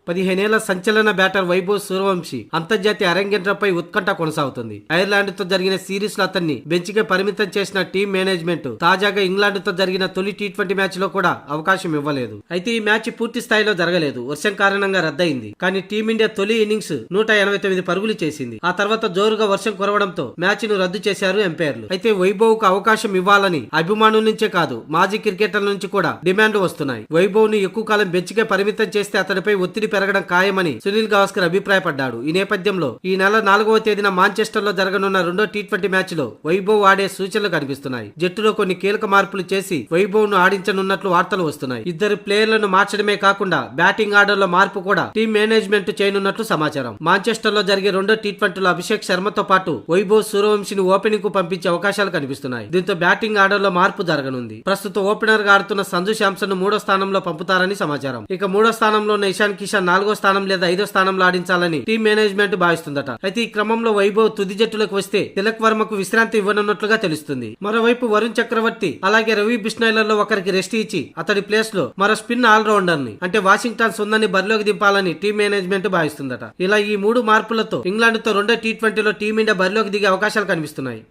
15 ఏళ్ల సంచలన బ్యాటర్ వైభవ్ సూర్యవంశీ అంతర్జాతీయ అరంగేట్రంపై ఉత్కంఠ కొనసాగుతుంది. ఐర్లాండ్ తో జరిగిన సిరీస్ లో అతన్ని బెంచ్ కే పరిమితం చేసిన టీం మేనేజ్మెంట్ తాజాగా ఇంగ్లాండ్ తో జరిగిన తొలి టీ20 మ్యాచ్ లో కూడా అవకాశం ఇవ్వలేదు. అయితే ఈ మ్యాచ్ పూర్తి స్థాయిలో జరగలేదు, వర్షం కారణంగా రద్దయింది. కానీ టీమిండియా తొలి ఇన్నింగ్స్ 189 పరుగులు చేసింది. ఆ తర్వాత జోరుగా వర్షం కురవడంతో మ్యాచ్ ను రద్దు చేశారు ఎంపైర్లు. అయితే వైభవ్ కు అవకాశం ఇవ్వాలని అభిమానుల నుంచే కాదు మాజీ క్రికెటర్ల నుంచి కూడా డిమాండ్ వస్తున్నాయి. వైభవ్ ను ఎక్కువ కాలం బెంచ్ కే పరిమితం చేస్తే అతడిపై ఒత్తిడి పెరగడం ఖాయమని సునీల్ గవాస్కర్ అభిప్రాయపడ్డాడు. ఈ నేపథ్యంలో ఈ నెల 4వ తేదీన మాంచెస్టర్ లో జరగనున్న రెండో టీ20 మ్యాచ్ లో వైభవ్ ఆడే సూచనలు కనిపిస్తున్నాయి. జట్టులో కొన్ని కీలక మార్పులు చేసి వైభవ్ ను ఆడించనున్నట్లు వార్తలు వస్తున్నాయి. ఇద్దరు ప్లేయర్లను మార్చడమే కాకుండా బ్యాటింగ్ ఆర్డర్ లో మార్పు కూడా టీం మేనేజ్మెంట్ చేయనున్నట్లు సమాచారం. మాంచెస్టర్ లో జరిగే రెండో టీ20లో అభిషేక్ శర్మతో పాటు వైభవ్ సూర్యవంశీని ఓపెనింగ్ కు పంపించే అవకాశాలు కనిపిస్తున్నాయి. దీంతో బ్యాటింగ్ ఆర్డర్ లో మార్పు జరగనుంది. ప్రస్తుతం ఓపెనర్ గా ఆడుతున్న సంజు శాంసన్ ను 3వ స్థానంలో పంపుతారని సమాచారం. ఇక 3వ స్థానంలో ఉన్న ఇషాన్ కిషన్ 4వ స్థానం లేదా 5వ స్థానంలో ఆడించాలని టీం మేనేజ్మెంట్ భావిస్తుందట. అయితే ఈ క్రమంలో వైభవ్ తుది జట్టులోకి వస్తే తిలక్ వర్మకు విశ్రాంతి ఇవ్వనున్నట్లుగా తెలుస్తుంది. మరోవైపు వరుణ్ చక్రవర్తి అలాగే రవి బిష్నాయ్లలో ఒకరికి రెస్ట్ ఇచ్చి అతడి ప్లేస్ లో మరో స్పిన్ ఆల్రౌండర్ ని అంటే వాషింగ్టన్ సుందర్ని బరిలోకి దింపాలని టీం మేనేజ్మెంట్ భావిస్తుందట. ఇలా ఈ 3 మార్పులతో ఇంగ్లాండ్ తో రెండో టీ20లో టీమిండియా బరిలోకి దిగే అవకాశాలు కనిపిస్తున్నాయి.